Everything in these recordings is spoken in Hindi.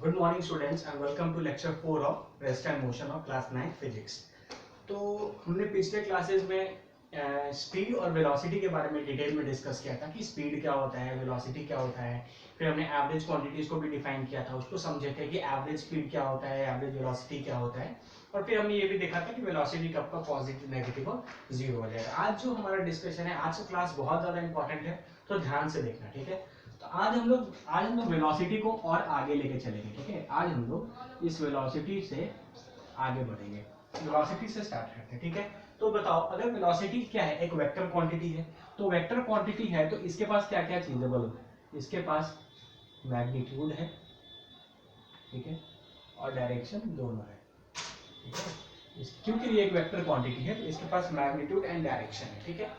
Good morning students and welcome to lecture 4 of rest and motion of class 9 physics. तो हमने पिछले क्लासेस में स्पीड और वेलोसिटी के बारे में डिटेल में डिस्कस किया था कि स्पीड क्या होता है, वेलोसिटी क्या होता है। फिर हमने एवरेज क्वांटिटीज को भी डिफाइन किया था, उसको समझे थे कि एवरेज स्पीड क्या होता है, एवरेज वेलोसिटी क्या होता है। और फिर हमने ये भी देखा था कि वेलोसिटी कब का पॉजिटिव, नेगेटिव और जीरो हो जाएगा। आज जो हमारा डिस्कशन है, आज का क्लास बहुत ज्यादा इंपॉर्टेंट है, तो ध्यान से देखना, ठीक है। तो आज हम लोग वेलोसिटी को और आगे लेके चलेंगे, ठीक है। आज हम लोग इस वेलोसिटी से आगे बढ़ेंगे, वेलोसिटी से स्टार्ट करते हैं, ठीक है। तो बताओ, अगर वेलोसिटी क्या है, एक वेक्टर क्वांटिटी है। तो वेक्टर क्वांटिटी है तो इसके पास क्या क्या चीज है, बोलो। इसके पास मैग्नीट्यूड है, ठीक है, और डायरेक्शन दोनों है, ठीक है। क्योंकि ये एक वेक्टर क्वांटिटी है तो इसके पास मैग्नीट्यूड एंड डायरेक्शन है, ठीक है।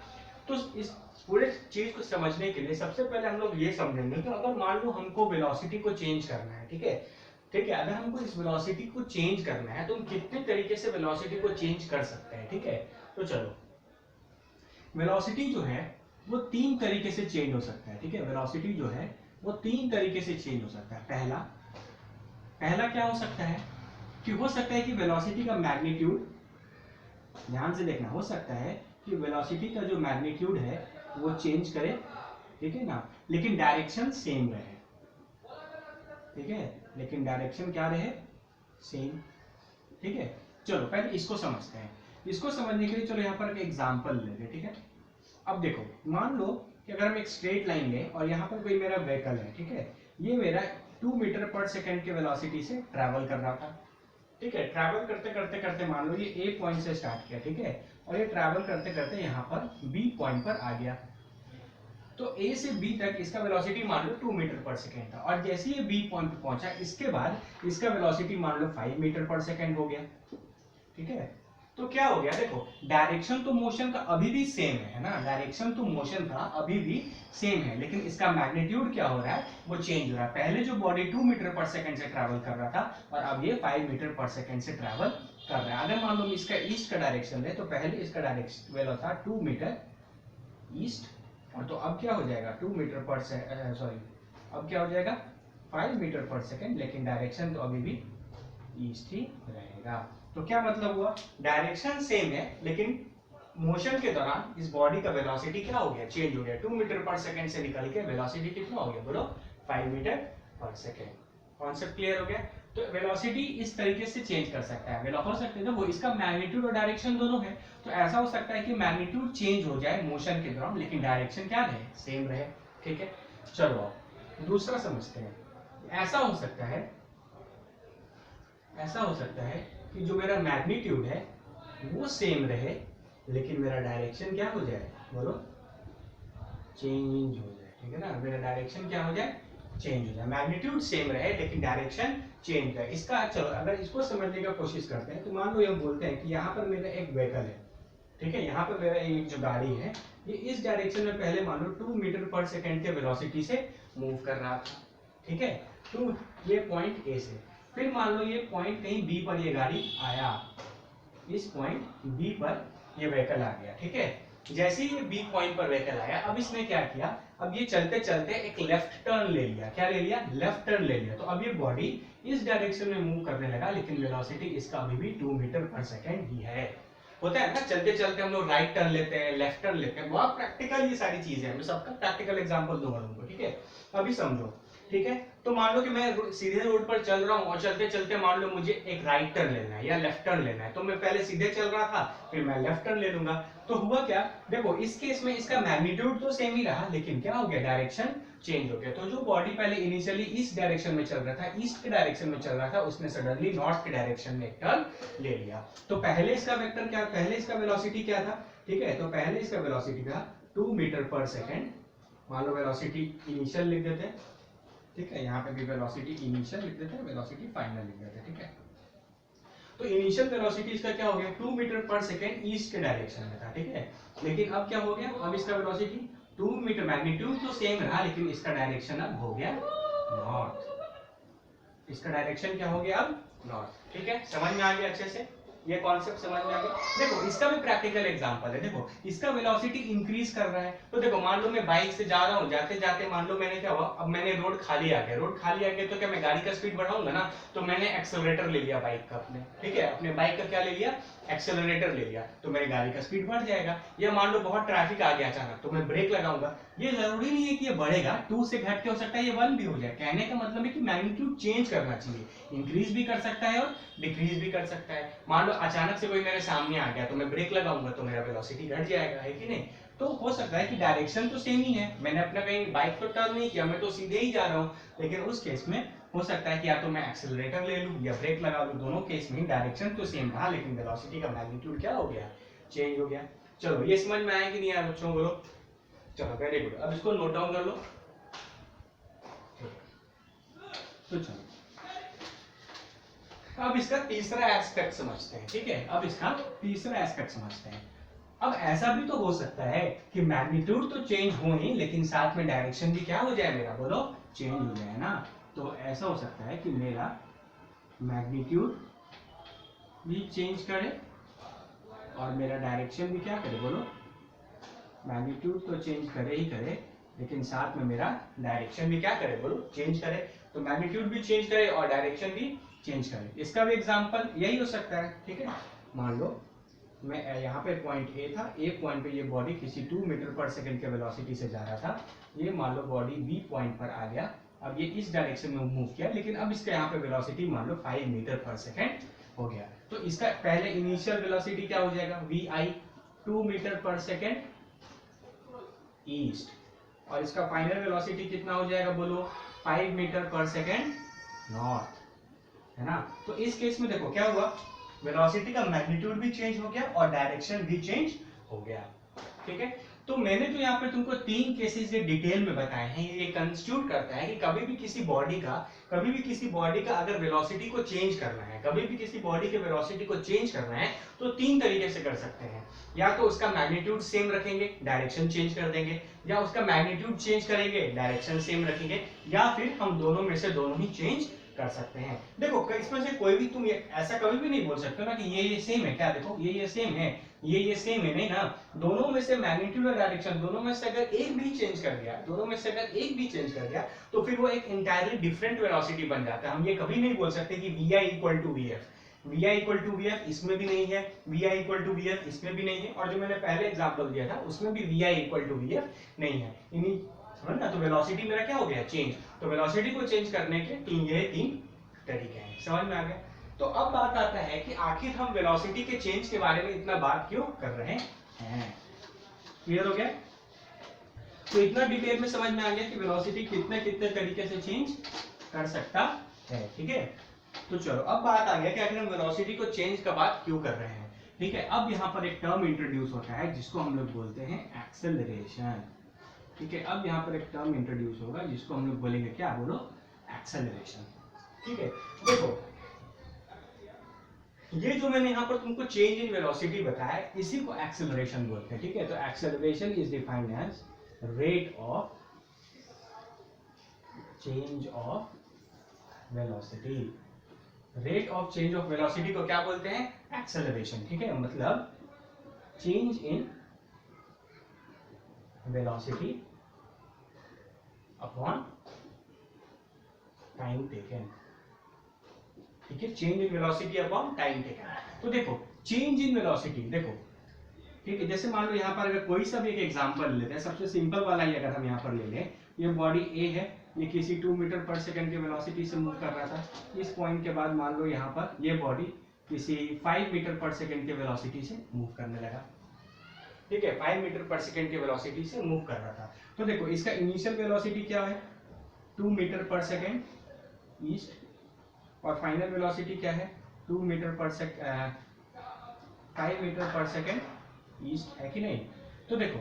तो इस पूरे चीज को समझने के लिए सबसे पहले हम लोग ये समझेंगे कि अगर मान लो हमको वेलोसिटी को चेंज करना है, ठीक है, ठीक है। अगर हमको इस वेलोसिटी को चेंज करना है तो हम कितने तरीके से वेलोसिटी को चेंज कर सकते हैं, ठीक है। तो चलो, वेलोसिटी जो है वो तीन तरीके से चेंज हो सकता है, ठीक है। वेलोसिटी जो है वो तीन तरीके से चेंज हो सकता है। पहला क्या हो सकता है कि हो सकता है कि वेलोसिटी का मैग्नीट्यूड, ध्यान से देखना, हो सकता है कि वेलोसिटी का जो मैग्नीट्यूड है वो चेंज करे, ठीक है ना, लेकिन डायरेक्शन सेम रहे, ठीक है, लेकिन डायरेक्शन क्या रहे, सेम, ठीक है। चलो पहले इसको समझते हैं। इसको समझने के लिए चलो यहाँ पर एक एग्जांपल लेते हैं, ठीक है। अब देखो, मान लो कि अगर हम एक स्ट्रेट लाइन लें और यहाँ पर कोई मेरा व्हीकल है, ठीक है, ये मेरा 2 मीटर पर सेकेंड के वेलोसिटी से ट्रैवल कर रहा था, ठीक है। ट्रैवल करते करते करते मान लो ये ए पॉइंट से स्टार्ट किया, ठीक है, और ये ट्रैवल करते करते यहाँ पर बी पॉइंट पर आ गया। तो ए से बी तक इसका वेलोसिटी मान लो 2 मीटर पर सेकेंड था, और जैसे ये बी पॉइंट पे पहुंचा इसके बाद इसका वेलोसिटी मान लो 5 मीटर पर सेकेंड हो गया, ठीक है। तो क्या हो गया, देखो, डायरेक्शन तो मोशन का अभी भी सेम है ना, डायरेक्शन तो मोशन का अभी भी सेम है, लेकिन इसका मैग्नीट्यूड क्या हो रहा है, वो चेंज हो रहा है। पहले जो बॉडी 2 मीटर पर सेकंड से ट्रैवल कर रहा था और अब ये 5 मीटर पर सेकंड से ट्रैवल कर रहा है। अगर मान लो इसका ईस्ट का डायरेक्शन है तो पहले इसका डायरेक्शन वेलो था 2 मीटर ईस्ट, और तो अब क्या हो जाएगा 2 मीटर पर सॉरी, अब क्या हो जाएगा 5 मीटर पर सेकंड, लेकिन डायरेक्शन तो अभी भी ईस्ट ही रहेगा। तो क्या मतलब हुआ, डायरेक्शन सेम है लेकिन मोशन के दौरान इस बॉडी का वेलोसिटी क्या हो गया, चेंज हो गया। 2 मीटर पर सेकंड से निकल के वेलोसिटी कितना हो गया, बोलो 5 metre per second. Concept clear हो गया। तो वेलोसिटी इस तरीके से चेंज कर सकता है, हो सकता है देखो इसका मैग्नीट्यूड और डायरेक्शन दोनों है, तो ऐसा हो सकता है कि मैग्नीट्यूड चेंज हो जाए मोशन के दौरान लेकिन डायरेक्शन क्या रहे, सेम रहे, ठीक है। चलो अब दूसरा समझते हैं। ऐसा हो सकता है कि जो मेरा मैग्नीट्यूड है वो सेम रहे लेकिन मेरा डायरेक्शन क्या हो जाए, बोलो चेंज हो जाए, ठीक है ना। मेरा डायरेक्शन क्या हो जाए, चेंज हो जाए। मैग्नीट्यूड सेम रहे लेकिन डायरेक्शन चेंज हो जाए। इसका चलो अगर इसको समझने की कोशिश करते हैं तो मान लो हम बोलते हैं कि यहाँ पर मेरा एक व्हीकल है, ठीक है, यहाँ पर मेरा एक जो गाड़ी है ये इस डायरेक्शन में पहले मान लो 2 मीटर पर सेकेंड के वेलोसिटी से मूव कर रहा था, ठीक है। तो ये पॉइंट ए से, फिर मान लो ये पॉइंट कहीं बी पर ये गाड़ी आया, इस पॉइंट बी पर ये व्हीकल आ गया, ठीक है। जैसे ही ये बी पॉइंट पर व्हीकल आया, अब इसने क्या किया, अब ये चलते चलते एक लेफ्ट टर्न ले लिया। क्या ले लिया, लेफ्ट टर्न ले लिया। तो अब ये बॉडी इस डायरेक्शन में मूव करने लगा लेकिन वेलोसिटी इसका अभी भी 2 मीटर पर सेकेंड ही है। होता है ना, चलते चलते हम लोग राइट टर्न लेते हैं, लेफ्ट टर्न लेते हैं, बहुत प्रैक्टिकल ये सारी चीजें हैं। मैं सबका प्रैक्टिकल एग्जांपल दूंगा तुमको, ठीक है। अभी समझो, ठीक है। तो मान लो कि मैं सीधे रोड पर चल रहा हूँ और चलते चलते मान लो मुझे एक राइट टर्न लेना है या लेफ्ट टर्न लेना है, तो मैं पहले सीधे चल रहा था फिर मैं लेफ्ट टर्न ले लूंगा। तो हुआ क्या, देखो इस केस में इसका मैग्नीट्यूड तो सेम ही रहा लेकिन क्या हो गया, डायरेक्शन चेंज हो गया। तो जो बॉडी पहले इनिशियली इस डायरेक्शन में चल रहा था, ईस्ट के डायरेक्शन में चल रहा था, उसने सडनली नॉर्थ के डायरेक्शन में एक टर्न ले लिया। तो पहले इसका वेक्टर क्या, पहले इसका वेलोसिटी क्या था, ठीक है। तो पहले इसका वेलोसिटी था 2 मीटर पर सेकेंड, मान लो वेलोसिटी इनिशियल लिख देते हैं, ठीक है। यहाँ पे भी वेलोसिटी इनिशियल लिख देते हैं, वेलोसिटी फाइनल लिख देते हैं, ठीक है। तो इनिशियल वेलोसिटी इसका क्या हो गया, 2 मीटर पर सेकेंड ईस्ट के डायरेक्शन में था, ठीक है। लेकिन अब क्या हो गया, अब इसका वेलोसिटी 2 मीटर, मैग्नीट्यूड तो सेम रहा लेकिन इसका डायरेक्शन अब हो गया नॉर्थ। इसका डायरेक्शन क्या हो गया, अब नॉर्थ, ठीक है। समझ में आ गया अच्छे से। ये कॉन्सेप्ट समझ में आ गया। देखो इसका भी प्रैक्टिकल एग्जांपल है। देखो इसका वेलोसिटी इंक्रीज कर रहा है, तो देखो मान लो मैं बाइक से जा रहा हूँ, जाते जाते मान लो मैंने क्या हुआ, अब मैंने रोड खाली आ गया, रोड खाली आ गया तो क्या मैं गाड़ी का स्पीड बढ़ाऊंगा ना, तो मैंने एक्सेलरेटर ले लिया बाइक का अपने, ठीक है, अपने बाइक का क्या ले लिया, एक्सेलरेटर ले लिया, तो मेरी गाड़ी का स्पीड बढ़ जाएगा। या मान लो बहुत ट्रैफिक आ गया अचानक, तो मैं ब्रेक लगाऊंगा, ये जरूरी नहीं है कि ये बढ़ेगा, 2 से घट के हो सकता है ये 1 भी हो जाए। कहने का मतलब है कि मैग्नीट्यूड चेंज करना चाहिए, इंक्रीज भी कर सकता है और डिक्रीज भी कर सकता है। मान लो अचानक से कोई मेरे सामने आ गया तो मैं ब्रेक लगाऊंगा तो मेरा वेलोसिटी घट जाएगा, है कि नहीं। तो हो सकता है कि डायरेक्शन तो सेम ही है, मैंने अपना कहीं बाइक तो टर्न नहीं किया, मैं तो सीधे ही जा रहा हूँ, लेकिन उस केस में हो सकता है कि या तो मैं एक्सेलरेटर ले लूं या ब्रेक लगा लूं, दोनों केस में डायरेक्शन तो सेम रहा लेकिन वेलोसिटी का मैग्नीट्यूड क्या हो गया, चेंज हो गया। चलो ये समझ में आया कि नहीं आया बच्चों, बोलो। चलो वेरी गुड, अब इसको नोट डाउन कर लो। तो चलो अब इसका तीसरा एस्पेक्ट समझते हैं, ठीक है, अब इसका तीसरा एस्पेक्ट समझते हैं। अब ऐसा भी तो हो सकता है कि मैग्नीट्यूड तो चेंज हो ही, लेकिन साथ में डायरेक्शन भी क्या हो जाए मेरा, बोलो, चेंज हो जाए ना। तो ऐसा हो सकता है कि मेरा मैग्नीट्यूड भी चेंज करे और मेरा डायरेक्शन भी क्या करे, बोलो, मैग्नीट्यूड तो चेंज करे ही करे, लेकिन साथ में मेरा डायरेक्शन भी क्या करे, बोलो, चेंज करे। तो मैग्नीट्यूड भी चेंज करे और डायरेक्शन भी चेंज करे। इसका भी एग्जांपल यही हो सकता है, ठीक है। मान लो मैं यहाँ पे पॉइंट ए था, ए पॉइंट पे ये बॉडी किसी 2 मीटर पर सेकंड के वेलोसिटी से जा रहा था, ये मान लो बॉडी बी पॉइंट पर आ गया, अब ये इस डायरेक्शन में मूव किया, लेकिन अब इसका यहाँ पे वेलोसिटी मान लो 5 मीटर पर सेकंड हो गया। तो इसका पहले इनिशियल वेलोसिटी क्या हो जाएगा, we I 2 metre per second east, और इसका फाइनल वेलोसिटी कितना हो जाएगा, बोलो, 5 मीटर पर सेकंड नॉर्थ, है ना। तो इस केस में देखो क्या हुआ, वेलोसिटी का मैग्नीट्यूड भी चेंज हो गया और डायरेक्शन भी चेंज हो गया, ठीक है। तो मैंने जो यहाँ पे तुमको 3 केसेस ये डिटेल में बताए हैं, ये कंस्टिट्यूट करता है कि कभी भी किसी बॉडी का अगर वेलोसिटी को चेंज करना है, कभी भी किसी बॉडी के वेलोसिटी को चेंज करना है, तो 3 तरीके से कर सकते हैं। या तो उसका मैग्नीट्यूड सेम रखेंगे, डायरेक्शन चेंज कर देंगे, या उसका मैग्नीट्यूड चेंज करेंगे, डायरेक्शन सेम रखेंगे, या फिर हम दोनों में से दोनों ही चेंज कर सकते हैं। देखो इसमें से कोई भी तुम ऐसा कभी भी नहीं बोल सकते ना कि ये सेम है, क्या देखो ये सेम है, ये सेम है, नहीं ना। दोनों में से मैग्नीट्यूड और डायरेक्शन दोनों में से अगर एक भी चेंज कर गया, तो फिर वो एक इंटायरली डिफरेंट वेलोसिटी बन जाता है। हम ये कभी नहीं बोल सकते कि vi इक्वल टू vf इसमें भी नहीं है, vi इक्वल टू vf इसमें भी नहीं है, और जो मैंने पहले एग्जांपल दिया था उसमें भी vi इक्वल टू vf नहीं है। इन्हीं समझ ना, तो वेलोसिटी मेरा क्या हो गया, चेंज। तो वेलोसिटी को चेंज करने के 3 तरीके हैं, समझ में आ गया। तो अब बात आता है कि आखिर हम वेलोसिटी के चेंज के बारे में इतना बात क्यों कर रहे हैं। क्लियर हो गया। तो इतना डिटेल में समझ में आ गया कि वेलोसिटी कितने कितने तरीके से चेंज कर सकता है, ठीक है। तो चलो अब बात आ गया कि आखिर हम वेलोसिटी को चेंज का बात क्यों कर रहे हैं, ठीक है। अब यहाँ पर एक टर्म इंट्रोड्यूस होता है जिसको हम लोग बोलते हैं एक्सेलरेशन, ठीक है। अब यहाँ पर एक टर्म इंट्रोड्यूस होगा जिसको हम लोग बोलेंगे क्या, बोलो, एक्सेलरेशन, ठीक है। देखो ये जो मैंने यहाँ पर तुमको चेंज इन वेलोसिटी बताया, इसी को एक्सेलरेशन बोलते हैं, ठीक है। तो acceleration is defined as rate of change of velocity. Rate of change of velocity को क्या बोलते हैं, एक्सेलरेशन, ठीक है। मतलब change in velocity upon time taken, ठीक है। Change in velocity upon time taken. तो देखो चेंज इन वेलोसिटी, देखो ठीक है, जैसे मान लो यहाँ पर अगर कोई सा भी एक एग्जांपल लेते हैं, सबसे सिंपल वाला ही अगर हम यहाँ पर ले लें, ये बॉडी ए है, ये किसी 2 मीटर पर सेकंड के वेलोसिटी से मूव कर रहा था, इस पॉइंट के बाद मान लो यहाँ पर ये बॉडी किसी 5 मीटर पर सेकंड के वेलोसिटी से मूव करने लगा, ठीक है, 5 मीटर पर सेकंड के वेलोसिटी से मूव कर रहा था। तो देखो इसका इनिशियल वेलोसिटी क्या है, 2 मीटर पर सेकंड ईस्ट, और फाइनल वेलोसिटी क्या है, 2 metre per second 5 metre per second east, है कि नहीं। तो देखो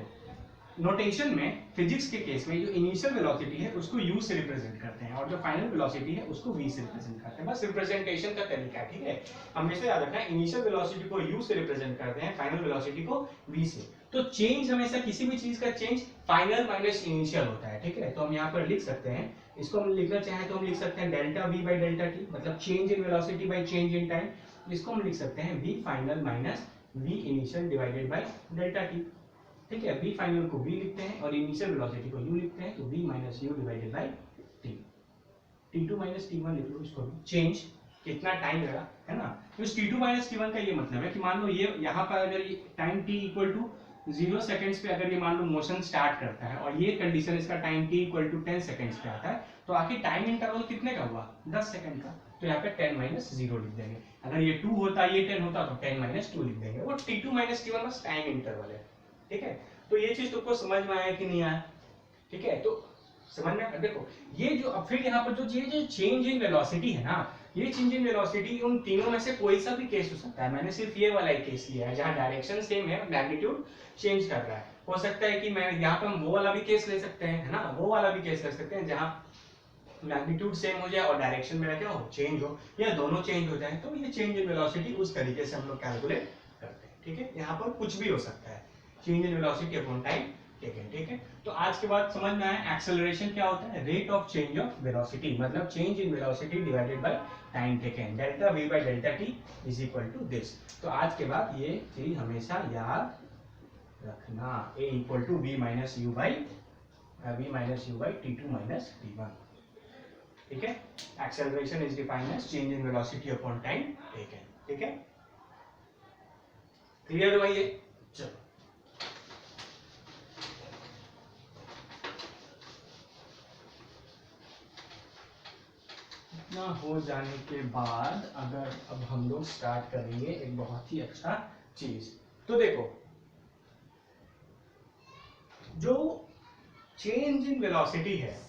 नोटेशन में फिजिक्स के केस में जो इनिशियल वेलोसिटी है उसको u से रिप्रेजेंट करते हैं और जो फाइनल वेलोसिटी है उसको v से रिप्रेजेंट करते हैं। बस रिप्रेजेंटेशन का तरीका है, ठीक है। हमेशा याद रखना, इनिशियल वेलोसिटी को u से रिप्रेजेंट करते हैं, फाइनल वेलोसिटी को v से। तो चेंज हमेशा किसी भी चीज का चेंज फाइनल माइनस इनिशियल होता है, ठीक है। तो हम यहाँ पर लिख सकते हैं, इसको हम लिखना चाहें तो हम लिख सकते हैं delta v by delta t, मतलब change in velocity by change in time. इसको हम लिख सकते हैं v final minus v initial divided by delta t। ठीक है, v फाइनल को v लिखते हैं और इनिशियल वेलोसिटी को u लिखते हैं, तो v minus u divided by t। t2 minus t1 लिख लो, इसको भी चेंज कितना टाइम लगा, है ना। तो इस t2 माइनस t1 का ये मतलब है कि मान लो ये यहाँ पर अगर ये time t equal to 0 seconds पे अगर ये मान लो मोशन स्टार्ट करता है और ये कंडीशन इसका time t equal to 10 seconds पे आता है, तो आखिर टाइम इंटरवल कितने का हुआ, 10 सेकंड का। तो यहाँ पे 10 माइनस 0 लिख देंगे। अगर ये 2 होता ये 10 होता तो 10 माइनस 2 लिख देंगे। वो t2 माइनस t1 बस टाइम इंटरवल है। ठीक है, तो ये चीज तुमको समझ में आया कि नहीं आया? ठीक है, तो समझ में देखो ये जो अब फिर यहाँ पर जो ये जो चेंज इन वेलोसिटी है ना, ये चेंज इन वेलोसिटी उन तीनों में से कोई सा भी केस हो सकता है। मैंने सिर्फ ये वाला ही केस लिया है जहाँ डायरेक्शन सेम है, मैग्नीट्यूड चेंज कर रहा है। हो सकता है कि मैं यहाँ पे हम वो वाला भी केस ले सकते हैं, है ना, वो वाला भी केस ले सकते हैं जहाँ मैग्नीट्यूड सेम हो जाए और डायरेक्शन मेरा क्या हो, चेंज हो, या दोनों चेंज हो जाए। तो ये चेंज इन वेलोसिटी उस तरीके से हम लोग कैलकुलेट करते हैं। ठीक है, यहाँ पर कुछ भी हो सकता है, change in velocity upon time taken. ठीक है, तो आज के बाद समझ में आया एक्सेलरेशन क्या होता है, rate of change of velocity, मतलब change in velocity divided by time taken, delta v by delta t is equal to this. तो आज के बाद ये चीज हमेशा याद रखना, a equal to v minus u by t2 minus t1। ठीक है, acceleration is defined as change in velocity upon time taken. ठीक है, क्लियर हुआ ये? चलो इतना हो जाने के बाद अगर अब हम लोग स्टार्ट करेंगे एक बहुत ही अच्छा चीज। तो देखो जो चेंज इन वेलोसिटी है,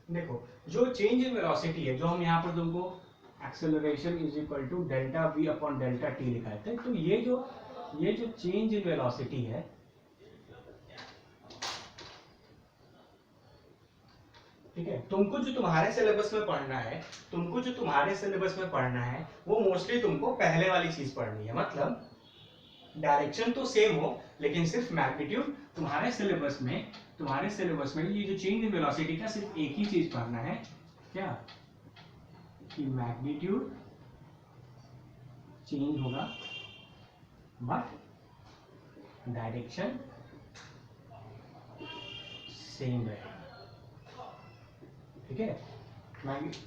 देखो जो चेंज इन वेलोसिटी है, जो हम यहाँ पर तुमको acceleration is equal to delta v upon delta t लिखा है, तो ये जो चेंज इन वेलोसिटी है, ठीक है, तुमको जो तुम्हारे सिलेबस में पढ़ना है, वो मोस्टली तुमको पहले वाली चीज पढ़नी है। मतलब डायरेक्शन तो सेम हो लेकिन सिर्फ मैग्नीट्यूड तुम्हारे सिलेबस में ये जो चेंज इन वेलोसिटी का सिर्फ एक ही चीज पढ़ना है, क्या कि मैग्नीट्यूड चेंज होगा बट डायरेक्शन सेम रहेगा। ठीक है,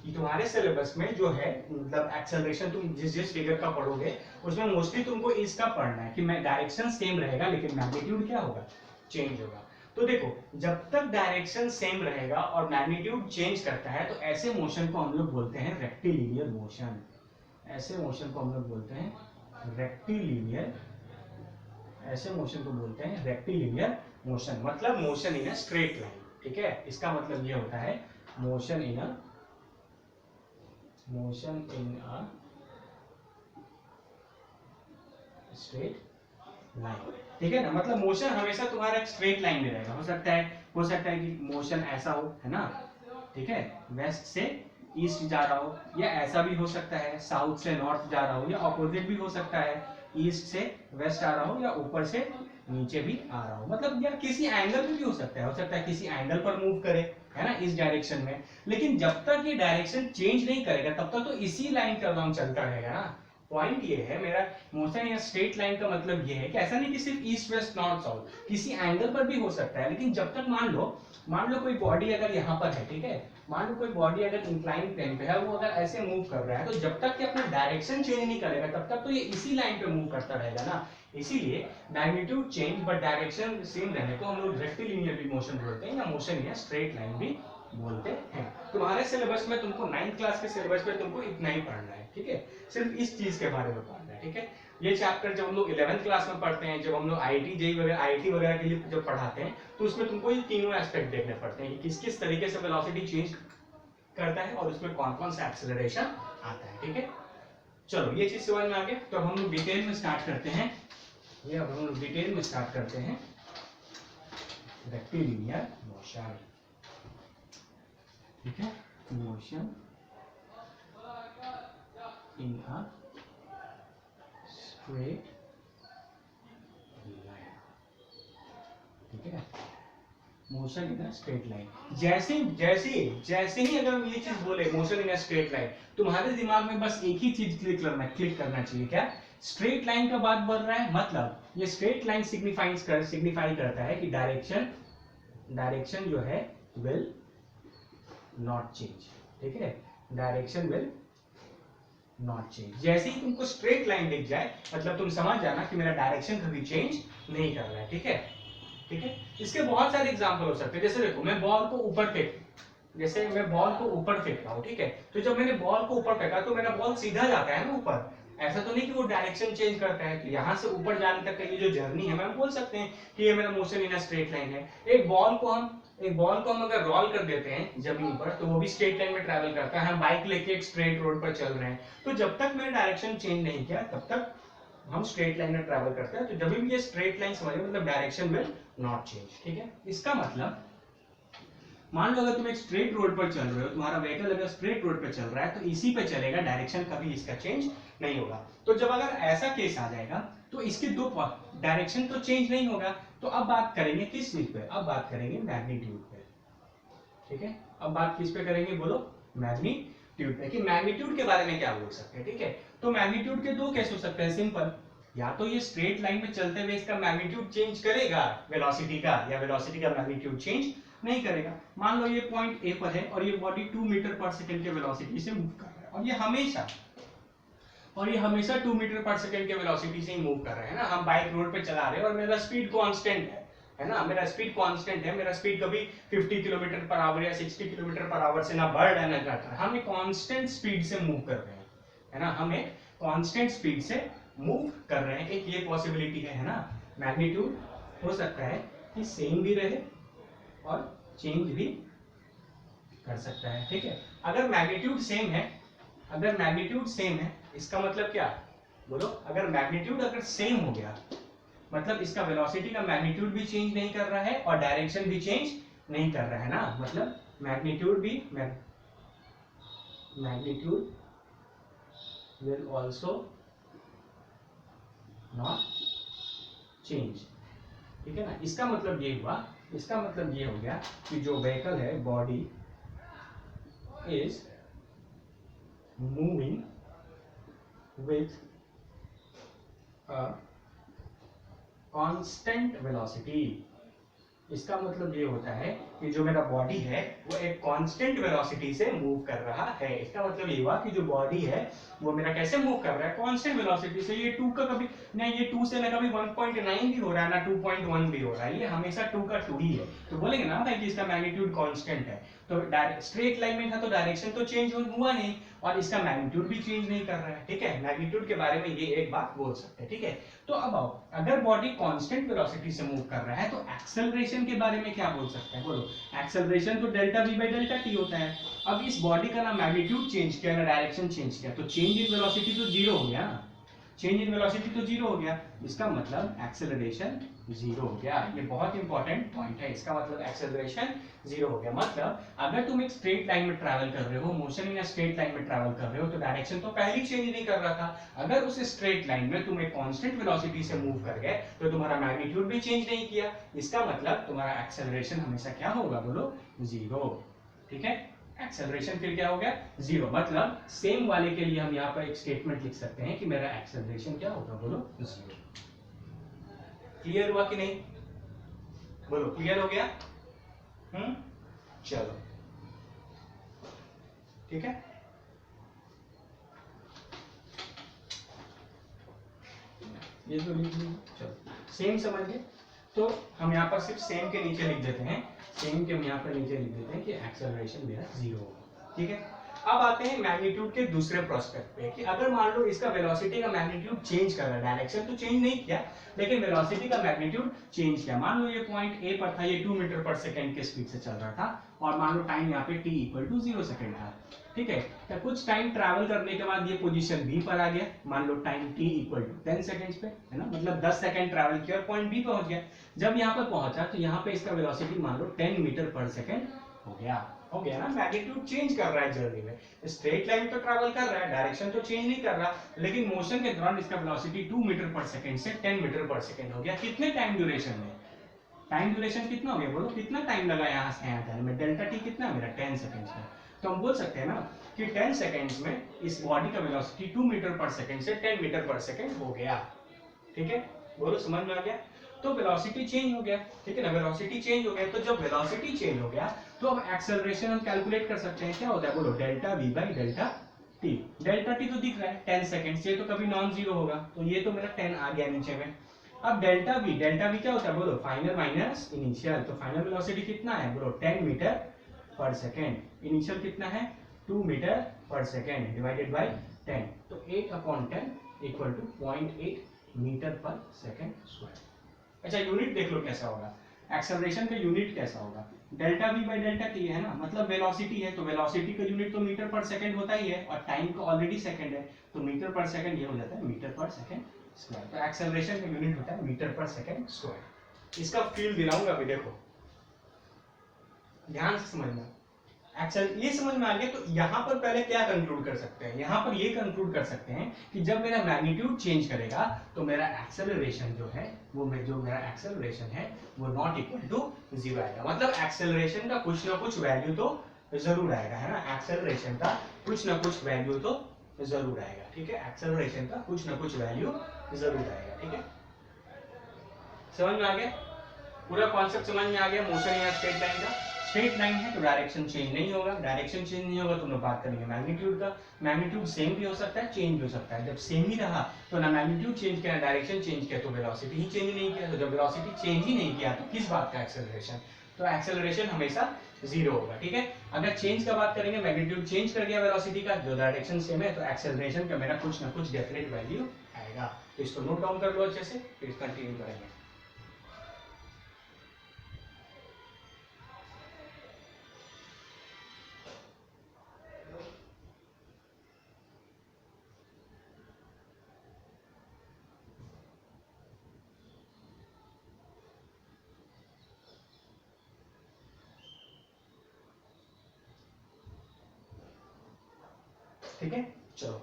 तुम्हारे सिलेबस में जो है, मतलब एक्सेलरेशन तुम जिस फिगर का पढ़ोगे उसमें मोस्टली तुमको इसका पढ़ना है कि मैं डायरेक्शन सेम रहेगा लेकिन मैग्नीट्यूड क्या होगा, चेंज होगा। तो देखो जब तक डायरेक्शन सेम रहेगा और मैग्नीट्यूड चेंज करता है, तो ऐसे मोशन को हम लोग बोलते हैं रेक्टिलिनियर मोशन। ऐसे मोशन को हम लोग बोलते हैं रेक्टिलिनियर, ऐसे मोशन को बोलते हैं रेक्टिलिनियर मोशन, मतलब motion in a straight line. ठीक है, इसका मतलब ये होता है motion in a straight line. ठीक है ना, मतलब मोशन हमेशा तुम्हारा एक स्ट्रेट लाइन में रहेगा। हो सकता है कि मोशन ऐसा हो, है ना, ठीक है, वेस्ट से ईस्ट जा रहा हो, या ऐसा भी हो सकता है साउथ से नॉर्थ जा रहा हो, या ऑपोजिट भी हो सकता है ईस्ट से वेस्ट आ रहा हो, या ऊपर से नीचे भी आ रहा हो, मतलब या किसी एंगल में भी हो सकता है किसी एंगल पर मूव करे, है ना, इस डायरेक्शन में। लेकिन जब तक ये डायरेक्शन चेंज नहीं करेगा तब तक तो इसी लाइन का काम चलता रहेगा ना। पॉइंट ये है मेरा, मोशन या स्ट्रेट लाइन का मतलब ये है कि ऐसा नहीं कि सिर्फ ईस्ट वेस्ट नॉर्थ साउथ, किसी एंगल पर भी हो सकता है। लेकिन जब तक मान लो कोई बॉडी अगर यहाँ पर है, ठीक है, मान लो कोई बॉडी अगर इंक्लाइन प्लेन पे है, वो अगर ऐसे मूव कर रहा है, तो जब तक कि अपना डायरेक्शन चेंज नहीं करेगा तब तक तो ये इसी लाइन पे मूव करता रहेगा ना। इसीलिए magnitude change but direction same रहने को हम लोग रेक्टिलिनियर भी मोशन बोलते हैं, या मोशन या स्ट्रेट लाइन भी बोलते हैं। तुम्हारे सिलेबस में तुमको 9th क्लास के सिलेबस में तुमको इतना ही पढ़ना है। ठीक है, सिर्फ इस चीज के बारे में पढ़ना है। ठीक है, ये चैप्टर जब हम लोग 11th क्लास में पढ़ते हैं, जब हम लोग आईटी जेई वगैरह आईटी वगैरह के लिए जब पढ़ाते हैं, तो उसमें तुमको ये तीनों एस्पेक्ट देखने पड़ते हैं कि किस किस तरीके से वेलोसिटी चेंज करता है और उसमें कौन कौन सा एक्सेलरेशन आता है। ठीक है, चलो ये चीज समझ में आ गया। तो अब हम लोग डिटेल में स्टार्ट करते हैं, रेक्टिलिनियर मोशन। ठीक है, motion in a straight line. ठीक है, motion in a straight line. जैसे जैसे जैसे ही अगर हम ये चीज बोले motion in a straight line, तुम्हारे दिमाग में बस एक ही चीज क्लिक करना चाहिए, क्या? स्ट्रेट लाइन का बात बढ़ रहा है, मतलब ये स्ट्रेट लाइन सिग्निफाई करता है कि डायरेक्शन जो है विल नॉट चेंज, ठीक है, डायरेक्शन विल नॉट चेंज। जैसे ही तुमको स्ट्रेट लाइन दिख जाए मतलब तुम समझ जाना कि मेरा डायरेक्शन कभी चेंज नहीं कर रहा है, ठीक है, ठीक है। इसके बहुत सारे एग्जांपल हो सकते हैं, जैसे देखो मैं बॉल को ऊपर जैसे मैं बॉल को ऊपर फेंकता हूँ, ठीक है, तो जब मैंने बॉल को ऊपर फेंका तो मेरा बॉल सीधा जाता है ना ऊपर, ऐसा तो नहीं कि वो डायरेक्शन चेंज करता है। तो यहाँ से ऊपर जाने तक का ये जो जर्नी है, हम बोल सकते हैं कि ये मेरा motion in a straight line है। एक बॉल को हम अगर रोल कर देते हैं जमीन पर तो वो भी स्ट्रेट लाइन में ट्रैवल करता है। हम बाइक लेके एक स्ट्रेट रोड पर चल रहे हैं, तो जब तक मैंने डायरेक्शन चेंज नहीं किया तब तक हम स्ट्रेट लाइन में ट्रैवल करते हैं। तो जब भी ये स्ट्रेट लाइन समझिए मतलब डायरेक्शन विल नॉट चेंज, ठीक है। इसका मतलब मान लो अगर तुम एक स्ट्रेट रोड पर चल रहे हो, तुम्हारा व्हीकल अगर स्ट्रेट रोड पर चल रहा है तो इसी पे चलेगा, डायरेक्शन कभी इसका चेंज नहीं होगा। तो जब अगर ऐसा केस आ जाएगा तो इसके दो डायरेक्शन तो चेंज नहीं होगा। तो अब बात करेंगे किस चीज पे? अब बात करेंगे मैग्नीट्यूड पे, ठीक है। अब बात किस पे करेंगे बोलो? मैग्नीट्यूड पे, कि मैग्नीट्यूड के बारे में क्या बोल सकते हैं, ठीक है। तो मैग्नीट्यूड के दो केस हो सकते हैं, सिंपल, या तो ये स्ट्रेट लाइन में चलते हुए इसका मैग्नीट्यूड चेंज करेगा वेलोसिटी का, या वेलोसिटी का मैग्नीट्यूड चेंज नहीं करेगा। मान लो ये पॉइंट ए पर है और ये बॉडी 2 मीटर पर सेकंड के वेलोसिटी से मूव कर रहा है, और ये हमेशा 2 मीटर पर सेकंड के वेलोसिटी से ही मूव कर रहे हैं ना। हम बाइक रोड पे चला रहे हैं और मेरा स्पीड कांस्टेंट है ना, मेरा स्पीड कांस्टेंट है, मेरा स्पीड कभी 50 किलोमीटर पर आवर या 60 किलोमीटर पर आवर से ना बढ़ रहा है ना घट रहा है, हम एक कांस्टेंट स्पीड से मूव कर रहे हैं, है ना, हम एक कांस्टेंट स्पीड से मूव कर रहे हैं। एक ये पॉसिबिलिटी है ना। मैग्नीट्यूड हो सकता है कि सेम भी रहे और चेंज भी कर सकता है, ठीक है। अगर मैग्नीट्यूड सेम है इसका मतलब क्या बोलो? अगर मैग्नीट्यूड अगर सेम हो गया मतलब इसका वेलोसिटी का मैग्नीट्यूड भी चेंज नहीं कर रहा है और डायरेक्शन भी चेंज नहीं कर रहा है ना, मतलब magnitude will also not change, ठीक है ना। इसका मतलब ये हो गया कि जो व्हीकल है, body is moving with a constant velocity. इसका मतलब ये होता है कि जो मेरा बॉडी है वो एक कांस्टेंट वेलोसिटी से मूव कर रहा है। इसका मतलब ये हुआ कि जो बॉडी है वो मेरा कैसे मूव कर रहा है? कांस्टेंट वेलोसिटी से। ये 2 का कभी नहीं, ये 2 से ना कभी 1.9 भी हो रहा है ना 2.1 भी हो रहा है, ये हमेशा 2 का 2 ही है। तो बोलेंगे ना भाई कि इसका मैग्नीट्यूड कांस्टेंट है। तो स्ट्रेट लाइन में था तो डायरेक्शन तो चेंज हुआ नहीं और इसका मैग्नीट्यूड भी चेंज नहीं कर रहा है, ठीक है। मैग्नीट्यूड के बारे में ये एक बात बोल सकते हैं, ठीक है। तो अब आओ, अगर बॉडी कांस्टेंट वेलोसिटी से मूव कर रहा है तो एक्सेलरेशन के बारे में क्या बोल सकते हैं बोलो? एक्सेलरेशन तो delta v by delta t होता है। अब इस बॉडी का ना मैग्नीट्यूड चेंज किया ना डायरेक्शन चेंज किया तो चेंज इन वेलोसिटी तो जीरो हो गया ना, चेंज इन वेलोसिटी तो जीरो हो गया। इसका मतलब एक्सेलरेशन जीरो हो गया। ये बहुत इंपॉर्टेंट पॉइंट है, इसका मतलब एक्सेलरेशन जीरो हो गया। मतलब अगर तुम एक स्ट्रेट लाइन में ट्रैवल कर रहे हो, मोशन इन स्ट्रेट लाइन में ट्रैवल कर रहे हो, तो डायरेक्शन तो पहले ही चेंज नहीं कर रहा था। अगर उस स्ट्रेट लाइन में तुम एक कांस्टेंट वेलोसिटी से मूव कर गए तो तुम्हारा मैग्नीट्यूड भी चेंज नहीं किया। इसका मतलब तुम्हारा एक्सेलरेशन हमेशा क्या होगा बोलो? जीरो, ठीक है। एक्सेलरेशन फिर क्या हो गया? जीरो। मतलब सेम वाले के लिए हम यहाँ पर एक स्टेटमेंट लिख सकते हैं कि मेरा एक्सेलरेशन क्या होगा बोलो? जीरो। क्लियर हुआ कि नहीं बोलो? क्लियर हो गया? चलो ठीक है। ये तो लिख लीजिए, चलो सेम समझ गए। तो हम यहाँ पर सिर्फ सेम के नीचे लिख देते हैं, सेम के हम यहाँ पर नीचे लिख देते हैं कि एक्सेलरेशन मेरा जीरो होगा, ठीक है। अब आते हैं मैग्नीट्यूड के दूसरे प्रोस्पेक्ट पे कि अगर मान लो इसका वेलोसिटी का मैग्नीट्यूड चेंज कर रहा है, डायरेक्शन तो चेंज नहीं किया लेकिन वेलोसिटी का मैग्नीट्यूड चेंज किया। मान लो ये पॉइंट ए पर था, ये 2 मीटर पर सेकंड के स्पीड से चल रहा था और मान लो टाइम यहाँ पे t इक्वल टू 0 सेकंड था, ठीक है। तो कुछ टाइम ट्रैवल करने के बाद ये पोजीशन बी पर आ गया, मान लो time t equal to 10 seconds पे, है ना, मतलब 10 सेकंड ट्रैवल किया और पॉइंट बी पहुंच गया। जब यहाँ पर पहुंचा तो यहाँ पे इसका वेलोसिटी मान लो 10 मीटर पर सेकंड हो गया ना। मैग्नीट्यूड चेंज कर रहा है जर्नी में, स्ट्रेट लाइन तो ट्रैवल कर रहा है, डायरेक्शन तो चेंज नहीं कर रहा, लेकिन मोशन के दौरान इसका वेलोसिटी 2 मीटर पर सेकंड से 10 मीटर पर सेकंड हो गया। कितने टाइम ड्यूरेशन में? टाइम ड्यूरेशन कितना हो गया, बोलो कितना टाइम लगा यहाँ से यहाँ जाने में, डेल्टा टी कितना है मेरा 10 सेकेंड्स में। तो हम बोल सकते हैं ना कि 10 सेकेंड्स में इस बॉडी का वेलोसिटी 2 मीटर पर सेकेंड से 10 मीटर पर सेकेंड हो गया। ठीक है, बोलो समझ में आ गया। तो वेलोसिटी चेंज हो गया, ठीक है ना, वेलोसिटी चेंज हो गया। तो जब वेलोसिटी चेंज हो गया तो अब एक्सेलरेशन हम कैलकुलेट कर सकते हैं, क्या होता है बोलो, delta we by delta T. Delta T तो दिख रहा है 10 सेकेंड से, तो कभी नॉन जीरो होगा, तो ये तो मेरा 10 आ गया नीचे में। अब डेल्टा वी क्या होता है बोलो, फाइनल माइनस इनिशियल। तो फाइनल वेलोसिटी कितना है बोलो, 10 मीटर पर सेकेंड। इनिशियल कितना है, 2 metre per second divided by 10। तो 8/10 equal to 0.8 metre per second square. अच्छा यूनिट देख लो कैसा होगा, एक्सेलरेशन का यूनिट कैसा होगा, delta we by delta T है ना, मतलब वेलोसिटी है, तो वेलोसिटी का यूनिट तो मीटर पर सेकंड होता ही है, और टाइम का ऑलरेडी सेकंड है, तो मीटर पर सेकंड ये हो जाता है मीटर पर सेकंड स्क्वायर। तो एक्सेलरेशन का यूनिट होता है मीटर पर सेकंड स्क्वायर। इसका फील दिलाऊंगा अभी, देखो ध्यान से समझना। ये समझ में आ गया, तो यहाँ पर पहले क्या कंक्लूड कर सकते हैं, यहाँ पर ये कंक्लूड कर सकते हैं कि जब मेरा मैग्नीट्यूड चेंज करेगा तो मेरा एक्सेलरेशन जो है वो मेरा एक्सेलरेशन है वो नॉट इक्वल टू 0 आएगा। मतलब एक्सेलरेशन का कुछ ना कुछ वैल्यू तो जरूर आएगा, है ना, एक्सेलरेशन का कुछ ना कुछ वैल्यू तो जरूर आएगा। ठीक है, एक्सेलरेशन का कुछ ना कुछ वैल्यू जरूर आएगा। ठीक है, समझ में आ गया, पूरा कॉन्सेप्ट समझ में आ गया। मोशन या स्ट्रेट लाइन का, स्ट्रेट लाइन है तो डायरेक्शन चेंज नहीं होगा, डायरेक्शन चेंज नहीं होगा तो हम लोग बात करेंगे मैग्नीट्यूड का। मैग्नीट्यूड सेम भी हो सकता है, चेंज भी हो सकता है। जब सेम ही रहा तो ना मैग्नीट्यूड चेंज किया ना डायरेक्शन चेंज किया, तो वेलोसिटी ही चेंज नहीं किया। तो जब वेलोसिटी चेंज ही नहीं किया तो किस बात का एक्सेलरेशन, तो एक्सेलरेशन हमेशा 0 होगा। ठीक है, अगर चेंज का बात करेंगे, मैग्नीट्यूड चेंज कर गया वेलोसिटी का, जो डायरेक्शन सेम है, तो एक्सेलरेशन का मेरा कुछ ना कुछ डेफिनेट वैल्यू आएगा। तो इसको नोट डाउन कर लो अच्छे से, फिर कंटिन्यू करेंगे। ठीक है, चलो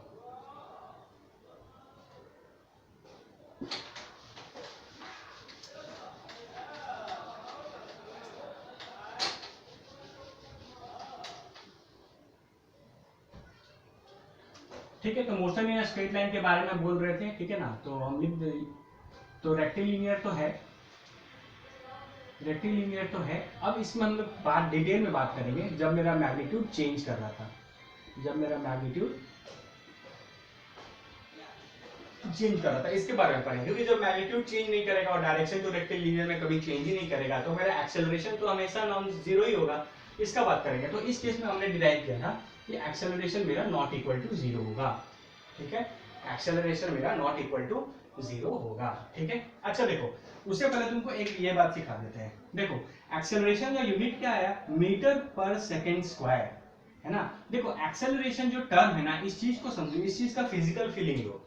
ठीक है। तो मोशन या स्ट्रेट लाइन के बारे में बोल रहे थे, ठीक है ना, तो हम लिख दे। तो रेक्टिलिनियर तो है, रेक्टिलिनियर तो है। अब इसमें हम लोग बात डिटेल में बात करेंगे जब मेरा मैग्नीट्यूड चेंज कर रहा था, जब मेरा मैग्नीट्यूड चेंज कर रहा था, इसके बारे में पढ़ेंगे। क्योंकि जब मैग्नीट्यूड चेंज नहीं करेगा और डायरेक्शन तो रेक्टिलिनियर में कभी चेंज ही नहीं करेगा, तो मेरा एक्सेलरेशन तो हमेशा नॉन जीरो ही होगा। इसका बात करेंगे। तो इस केस में हमने डिराइव किया था कि एक्सेलरेशन मेरा नॉट इक्वल टू 0 होगा। ठीक है, एक्सेलरेशन मेरा नॉट इक्वल टू 0 होगा। ठीक है, अच्छा देखो, उससे पहले तुमको एक ये बात सिखा देते हैं। देखो एक्सेलरेशन का यूनिट क्या आया, मीटर पर सेकेंड स्क्वायर, है ना। देखो एक्सेलरेशन जो टर्म है ना, इस चीज को समझो, इस चीज का फिजिकल फीलिंग लो।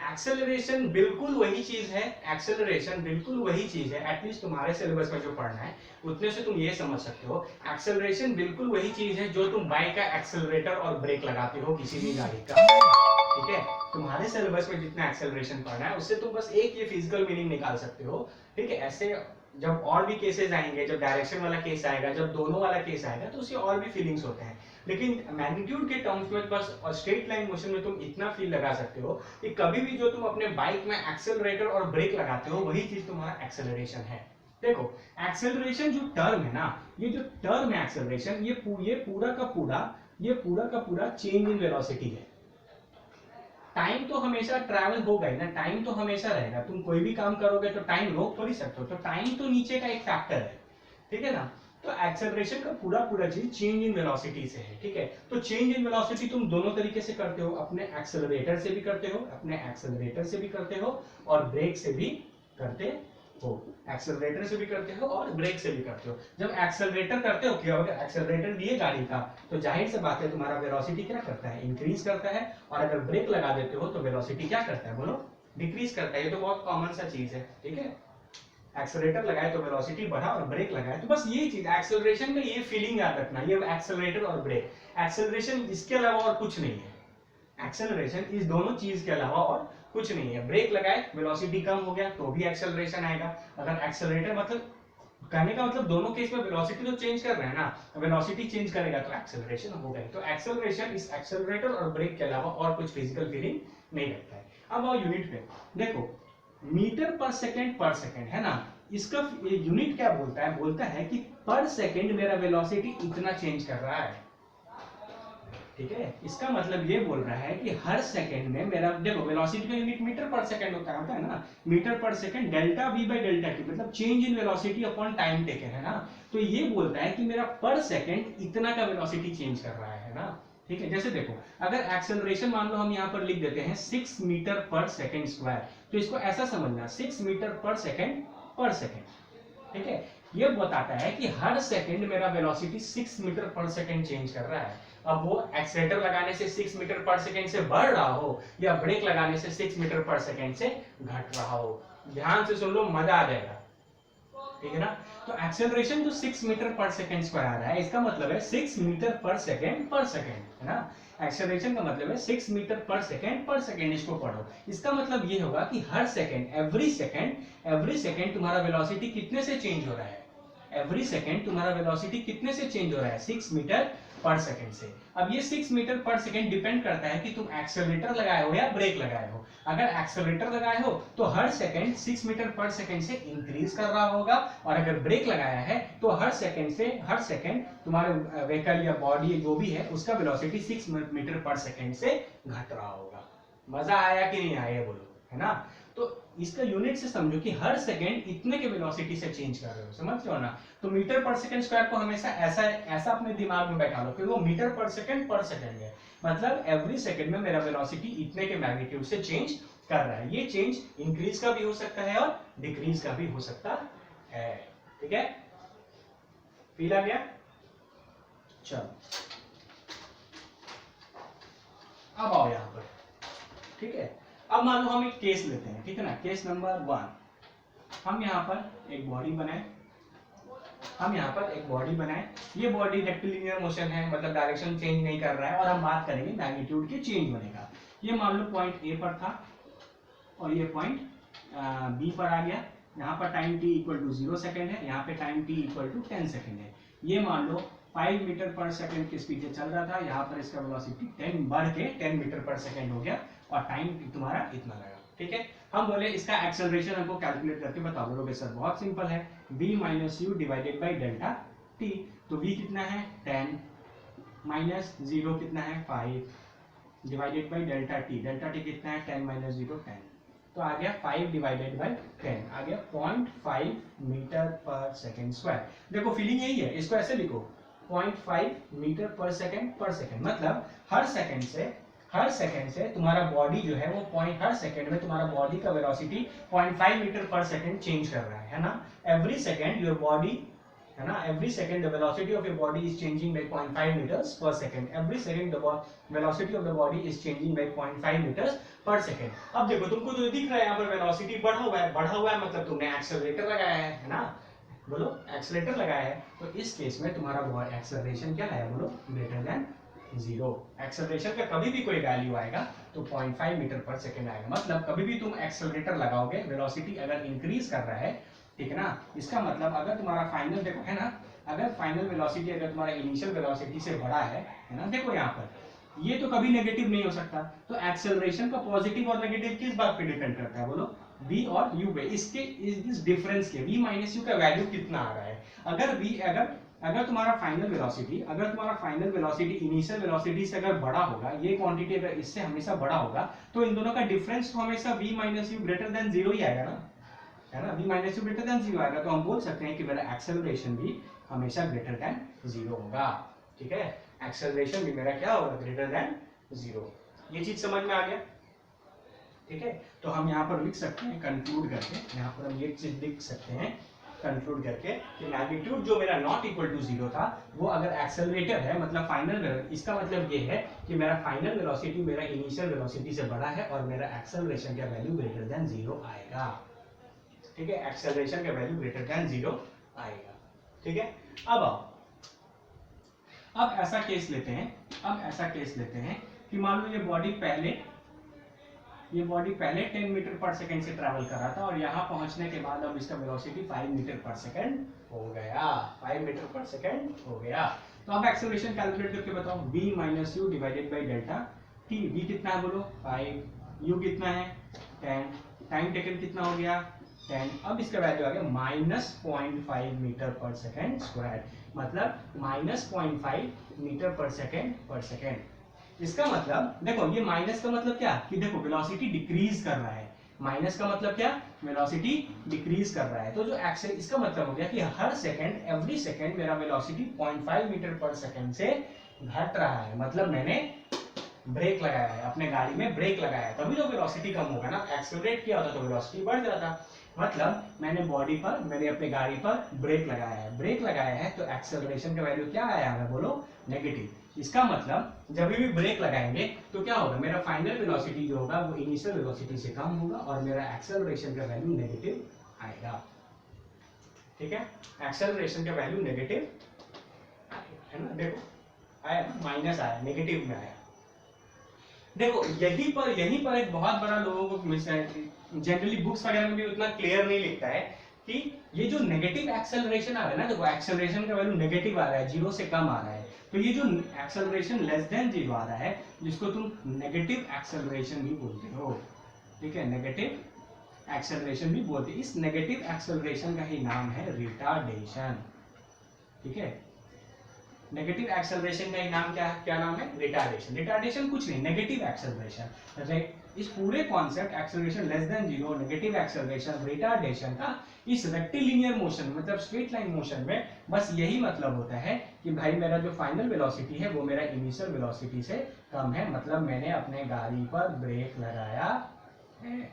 एक्सेलरेशन बिल्कुल वही चीज है, एक्सेलरेशन बिल्कुल वही चीज है, एटलीस्ट तुम्हारे सिलेबस में जो पढ़ना है उतने से तुम ये समझ सकते हो। एक्सेलरेशन बिल्कुल वही चीज है जो तुम बाइक का एक्सेलरेटर और ब्रेक लगाते हो किसी भी गाड़ी का। ठीक है, तुम्हारे सिलेबस में जितना एक्सेलरेशन पढ़ना है उससे तुम बस एक ये फिजिकल मीनिंग निकाल सकते हो। ठीक है, ऐसे जब और भी केसेस आएंगे, जब डायरेक्शन वाला केस आएगा, जब दोनों वाला केस आएगा, तो उससे और भी फीलिंग्स होते हैं। लेकिन मैग्नीट्यूड के टर्म्स में बस और स्ट्रेट लाइन मोशन में तुम इतना फील लगा सकते हो कि कभी भी जो तुम अपने बाइक में एक्सेलरेटर और ब्रेक लगाते हो वही चीज तुम्हारा एक्सेलरेशन है। देखो एक्सेलरेशन जो टर्म है ना, ये जो टर्म है एक्सेलरेशन, ये पूरा का पूरा चेंज इन वेलोसिटी है। टाइम तो हमेशा ट्रैवल होगा ही ना, टाइम तो हमेशा रहेगा। तुम कोई भी काम करोगे तो टाइम रोक थोड़ी सकते हो, तो टाइम तो नीचे का एक फैक्टर है। ठीक है ना, तो एक्सेलरेशन का पूरा चीज चेंज इन वेलोसिटी से है। ठीक है, तो चेंज इन वेलोसिटी तुम दोनों तरीके से करते हो, अपने एक्सेलरेटर से भी करते हो, और ब्रेक से भी करते हो, एक्सेलरेटर से भी करते हो और ब्रेक से भी करते हो। जब एक्सेलरेटर करते हो, क्या होगा, एक्सेलरेटर दिए गाड़ी का, तो जाहिर सी बात है तुम्हारा वेलोसिटी क्या करता है, इंक्रीज करता है। और अगर ब्रेक लगा देते हो तो वेलोसिटी क्या करता है, बोलो, डिक्रीज करता है। ये तो बहुत कॉमन सा चीज है। ठीक है, एक्सेलरेटर लगाए तो वेलोसिटी बढ़ा और ब्रेक लगाए तो बस यही चीज। एक्सेलरेशन में ये फीलिंग याद रखना, ये एक्सेलरेटर और ब्रेक, एक्सेलरेशन इसके अलावा और कुछ नहीं है। एक्सेलरेशन इस दोनों चीज के अलावा और कुछ नहीं है। ब्रेक लगाए वेलोसिटी कम हो गया तो भी एक्सेलरेशन आएगा। अगर एक्सेलरेटर मतलब कहने का मतलब दोनों केस में वेलोसिटी तो चेंज कर रहे हैं ना, वेलोसिटी चेंज करेगा तो एक्सेलरेशन होगा ही। तो एक्सेलरेशन इस एक्सेलरेटर और ब्रेक के अलावा और कुछ फिजिकल फीलिंग नहीं रखता है। अब आओ यूनिट पे, देखो मीटर पर सेकेंड है ना, इसका यूनिट क्या बोलता है, बोलता है कि पर सेकेंड मेरा वेलोसिटी इतना चेंज कर रहा है, ठीक है। इसका मतलब ये बोल रहा है कि हर सेकंड में मेरा, देखो वेलोसिटी का यूनिट मीटर पर सेकंड होता है ना, metre per second delta v by delta t, मतलब change in velocity upon time taken, है ना। तो ये बोलता है कि मेरा पर सेकंड इतना का वेलोसिटी चेंज कर रहा है ना, ठीक है। जैसे देखो अगर एक्सेलरेशन मान लो हम यहाँ पर लिख देते हैं 6 मीटर पर सेकंड स्क्वायर, तो इसको ऐसा समझना 6 मीटर पर सेकंड, ठीक है। ये बताता है कि हर सेकंड मेरा velocity 6 metre per second change कर रहा है। अब वो एक्सीलरेटर लगाने से 6 मीटर पर सेकंड से बढ़ रहा हो या ब्रेक लगाने से 6 मीटर पर सेकंड से घट रहा हो, ध्यान से सुन लो, मजा आ जाएगा, ठीक है ना। तो एक्सेलरेशन जो 6 मीटर पर सेकंड स्क्वायर आ रहा है, इसका मतलब है 6 मीटर पर सेकंड, है ना। एक्सेलरेशन का मतलब है 6 मीटर पर सेकंड, इसको पढ़ो। इसका मतलब ये होगा कि हर सेकंड, एवरी सेकंड तुम्हारा वेलोसिटी कितने से चेंज हो रहा है, एवरी सेकंड तुम्हारा वेलोसिटी कितने से चेंज हो रहा है, 6 मीटर पर सेकंड से। अब ये 6 मीटर पर सेकंड डिपेंड करता है कि तुम एक्सेलरेटर लगाए हो या ब्रेक लगाए हो। अगर एक्सेलरेटर लगाए हो तो हर सेकंड 6 मीटर पर सेकंड से इंक्रीज कर रहा होगा, और अगर ब्रेक लगाया है तो हर सेकंड तुम्हारे व्हीकल या बॉडी जो भी है उसका वेलोसिटी 6 मीटर पर सेकंड से घट रहा होगा। मजा आया कि नहीं आया बोलो, है ना। तो इसका यूनिट से समझो कि हर सेकंड इतने के वेलोसिटी से चेंज कर रहे हो, समझ रहे हो ना। तो मीटर पर सेकंड स्क्वायर को हमेशा ऐसा अपने दिमाग में बैठा लो कि वो मीटर पर सेकंड है, मतलब एवरी सेकंड में मेरा वेलोसिटी इतने के मैग्नीट्यूड से चेंज कर रहा है। ये चेंज इंक्रीज का भी हो सकता है और डिक्रीज का भी हो सकता है, ठीक है। फील आ गया। चलो अब आओ यहां पर, ठीक है। अब मान लो हम एक केस लेते हैं, ठीक है ना, केस नंबर 1। हम यहाँ पर एक बॉडी बनाए, ये बॉडी रेक्टिलिनियर मोशन है, मतलब डायरेक्शन चेंज नहीं कर रहा है, और हम बात करेंगे मैग्नीट्यूड के चेंज होने का। ये मान लो पॉइंट ए पर था और ये पॉइंट बी पर आ गया। यहाँ पर time t equal to 0 second है, यहाँ पे time t equal to 10 second है। ये मान लो 5 मीटर पर सेकेंड की स्पीड से चल रहा था, यहाँ पर इसका वेलोसिटी 10 बढ़ के 10 मीटर पर सेकेंड हो गया और टाइम तुम्हारा इतना लगा, ठीक है। हम बोले इसका एक्सेलरेशन हमको कैलकुलेट करके बताओ, बोलोगे सर बहुत सिंपल है, v minus you divided by delta T. तो v कितना है 10 माइनस 0 कितना है 5 डिवाइडेड बाई डेल्टा टी कितना है 10 माइनस 0 10, तो आ गया 5 डिवाइडेड बाई 10, आ गया 0.5 मीटर पर सेकेंड स्क्वायर। देखो फीलिंग यही है, इसको ऐसे लिखो 0.5 मीटर पर सेकेंड, मतलब हर सेकेंड से तुम्हारा बॉडी जो है वो हर सेकेंड में तुम्हारा बॉडी का velocity 0.5 metre per second change कर रहा है ना। एवरी सेकेंड योर बॉडी, है ना, every second the velocity of your body is changing by 0.5 meters per second, every second the velocity of the body is changing by 0.5 meters per second। अब देखो तुमको जो दिख रहा है यहाँ पर वेलोसिटी बढ़ा हुआ है, मतलब तुमने एक्सेलरेटर लगाया है ना, बोलो एक्सेलरेटर लगाया है। तो इस केस में तुम्हारा एक्सेलरेशन क्या है, बोलो ग्रेटर देन 0। एक्सेलरेशन का कभी भी कोई वैल्यू आएगा तो 0.5 मीटर पर सेकेंड आएगा, मतलब कभी भी तुम एक्सेलरेटर लगाओगे वेलोसिटी अगर इंक्रीज कर रहा है, ठीक है ना। इसका मतलब अगर तुम्हारा फाइनल, देखो है ना, अगर फाइनल वेलोसिटी अगर तुम्हारा इनिशियल वेलोसिटी से बड़ा है ना, देखो यहाँ पर ये तो कभी नेगेटिव नहीं हो सकता। तो एक्सेलरेशन का पॉजिटिव और नेगेटिव किस बात पे डिपेंड करता है, बोलो v और u पे, इसके इस डिफरेंस के v माइनस u का वैल्यू कितना आ रहा है। अगर तुम्हारा फाइनल वेलोसिटी इनिशियल वेलोसिटी से अगर बड़ा होगा, ये क्वांटिटी अगर इससे हमेशा बड़ा होगा, तो इन दोनों का डिफरेंस तो हमेशा v minus you greater than 0 ही आएगा ना, है ना। v minus you greater than 0 आएगा, तो हम बोल सकते हैं कि मेरा एक्सेलरेशन भी हमेशा ग्रेटर देन 0 होगा, ठीक है। एक्सेलरेशन भी मेरा क्या होगा, ग्रेटर देन 0। ये चीज समझ में आ गया, ठीक है। तो हम यहाँ पर लिख सकते हैं कंक्लूड करके, यहाँ पर हम ये चीज लिख सकते हैं कंक्लूड करके कि मैग्नीट्यूड जो मेरा नॉट इक्वल टू 0 था, वो अगर एक्सेलरेटर है, मतलब फाइनल, इसका मतलब ये है कि मेरा फाइनल वेलोसिटी मेरा इनिशियल वेलोसिटी से बड़ा है और मेरा एक्सेलरेशन का वैल्यू ग्रेटर देन 0 आएगा, ठीक है। एक्सेलरेशन का वैल्यू ग्रेटर देन 0 आएगा, ठीक है। अब आओ, अब ऐसा केस लेते हैं कि मान लो ये बॉडी ये बॉडी पहले 10 मीटर पर सेकेंड से ट्रैवल कर रहा था और यहाँ पहुंचने के बाद अब इसका वेलोसिटी 5 मीटर पर सेकेंड हो गया, 5 मीटर पर सेकेंड हो गया। तो अब एक्सेलरेशन कैलकुलेट करके बताओ, v minus you divided by delta T. v कितना है बोलो 5, u कितना है 10, टाइम टेकन कितना हो गया 10। अब इसका वैल्यू आ गया -0.5 मीटर पर सेकेंड स्क्वायर, मतलब -0.5 मीटर पर सेकेंड। इसका मतलब देखो, ये माइनस का मतलब क्या कि देखो वेलोसिटी डिक्रीज कर रहा है, माइनस का मतलब क्या वेलोसिटी डिक्रीज कर रहा है। तो जो एक्सेल, इसका मतलब हो गया कि हर सेकंड, एवरी सेकंड मेरा वेलोसिटी 0.5 मीटर पर सेकंड से घट रहा है। मतलब मैंने ब्रेक लगाया है, अपने गाड़ी में ब्रेक लगाया है, तभी तो वेलोसिटी कम होगा ना। एक्सेलरेट किया होता तो वेलोसिटी बढ़ जाता। मतलब मैंने बॉडी पर, मैंने अपने गाड़ी पर ब्रेक लगाया है, ब्रेक लगाया है तो एक्सेलरेशन का वैल्यू क्या आया है बोलो नेगेटिव। इसका मतलब जब भी ब्रेक लगाएंगे तो क्या होगा, मेरा फाइनल वेलोसिटी जो होगा वो इनिशियल वेलोसिटी से कम होगा और मेरा एक्सेलरेशन का वैल्यू नेगेटिव आएगा। ठीक है, एक्सेलरेशन का वैल्यू नेगेटिव है ना। देखो आया, माइनस आया, नेगेटिव में आया। देखो यहीं पर एक बहुत बड़ा लोगों को मिस है, जनरली बुक्स वगैरह में भी उतना क्लियर नहीं लिखता है कि ये जो नेगेटिव एक्सेलरेशन आ रहा है ना, देखो एक्सेलरेशन का वैल्यू नेगेटिव आ रहा है, 0 से कम आ रहा है। तो ये जो एक्सेलरेशन लेस देन 0 आ रहा है, जिसको तुम नेगेटिव एक्सेलरेशन भी बोलते हो, ठीक है, नेगेटिव एक्सेलरेशन भी बोलते हैं। इस नेगेटिव एक्सेलरेशन का ही नाम है रिटार्डेशन। ठीक है, नेगेटिव एक्सेलरेशन का नाम क्या नाम है, रिटार्डेशन। रिटार्डेशन कुछ नहीं, नेगेटिव एक्सेलरेशन। इस पूरे concept acceleration less than 0, negative acceleration, retardation का इस रेक्टिलिनियर मोशन मतलब स्ट्रेट लाइन मोशन में बस यही मतलब होता है कि भाई मेरा जो फाइनल वेलोसिटी है वो मेरा इनिशियल वेलोसिटी से कम है, मतलब मैंने अपने गाड़ी पर ब्रेक लगाया है।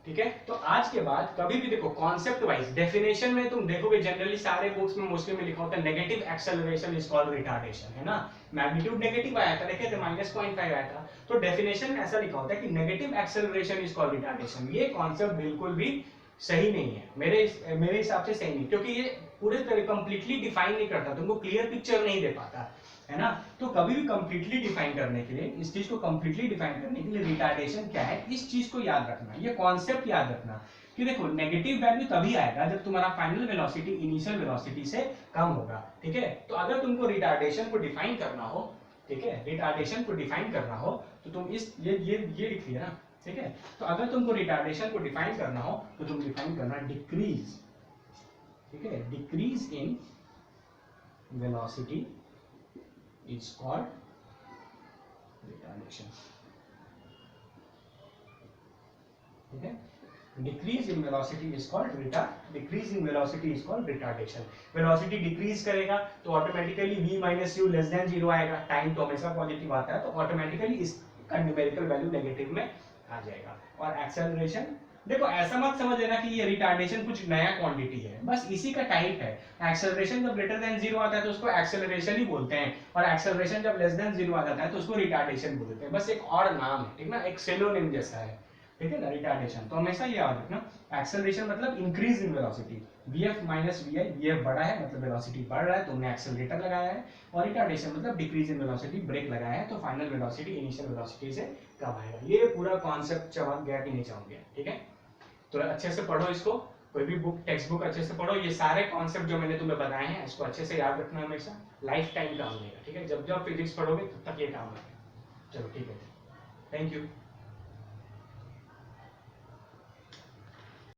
ठीक है, तो आज के बाद कभी भी देखो कॉन्सेप्ट वाइज डेफिनेशन में तुम देखोगे जनरली सारे बुक्स में मोस्टली में लिखा होता है negative acceleration is called retardation, है ना। मैग्नीट्यूड नेगेटिव आया था, देखे थे -0.5 आया था, तो डेफिनेशन में ऐसा लिखा होता है कि negative acceleration is called retardation. ये कॉन्सेप्ट बिल्कुल भी सही नहीं है, मेरे हिसाब से सही नहीं, क्योंकि ये पूरे तरह कंप्लीटली डिफाइन नहीं करता, तुमको क्लियर पिक्चर नहीं दे पाता, है ना। तो कभी भी कंप्लीटली डिफाइन करने के लिए, इस चीज को कंप्लीटली डिफाइन करने के लिए रिटार्डेशन क्या है, इस चीज को याद रखना, ये कॉन्सेप्ट याद रखना कि देखो नेगेटिव वैल्यू तभी आएगा जब तुम्हारा फाइनल वेलोसिटी इनिशियल वेलोसिटी से कम होगा। ठीक है, तो अगर तुमको रिटार्डेशन को डिफाइन करना हो, ठीक है, रिटार्डेशन को डिफाइन करना हो तो तुम इस ये लिख लिया ना। ठीक है, तो अगर तुमको रिटार्डेशन को डिफाइन करना हो तो तुम डिफाइन करना डिक्रीज, ठीक है, decrease in velocity is called retardation. ठीक है, decrease in velocity is called decrease in velocity is called retardation. velocity decrease करेगा तो automatically v minus you less than 0 आएगा, टाइम तो हमेशा पॉजिटिव आता है, तो ऑटोमेटिकली इसका न्यूमेरिकल वैल्यू नेगेटिव में आ जाएगा। और एक्सेलरेशन, देखो ऐसा मत समझ लेना कि ये रिटार्डेशन कुछ नया क्वांटिटी है, बस इसी का टाइप है। एक्सेलरेशन जब ग्रेटर देन 0 आता है तो उसको एक्सेलरेशन ही बोलते हैं, और एक्सेलरेशन जब लेस देन 0 आ जाता है तो उसको रिटार्डेशन बोलते हैं, बस एक और नाम है, ठीक ना, एक सिनोनिम जैसा है। ठीक है ना, रिटार्डेशन। तो हमेशा ये याद रखना, एक्सेलरेशन मतलब increase in velocity, vf minus vi, vf बड़ा है मतलब वेलोसिटी बढ़ रहा है, तुमने एक्सेलरेटर लगाया है, और रिटार्डेशन मतलब डिक्रीज इन वेलोसिटी, ब्रेक लगाया है, तो फाइनल वेलोसिटी इनिशियल वेलोसिटी से कम आएगा। ये पूरा कॉन्सेप्ट चमक गया कि नहीं चमक गया? ठीक है, तो अच्छे से पढ़ो इसको, कोई भी बुक टेक्स्ट बुक अच्छे से पढ़ो, ये सारे कॉन्सेप्ट जो मैंने तुम्हें बताए हैं इसको अच्छे से याद रखना, हमेशा लाइफ टाइम काम देगा। ठीक है, जब जब फिजिक्स पढ़ोगे तब तक ये काम आएगा। चलो ठीक है, थैंक यू।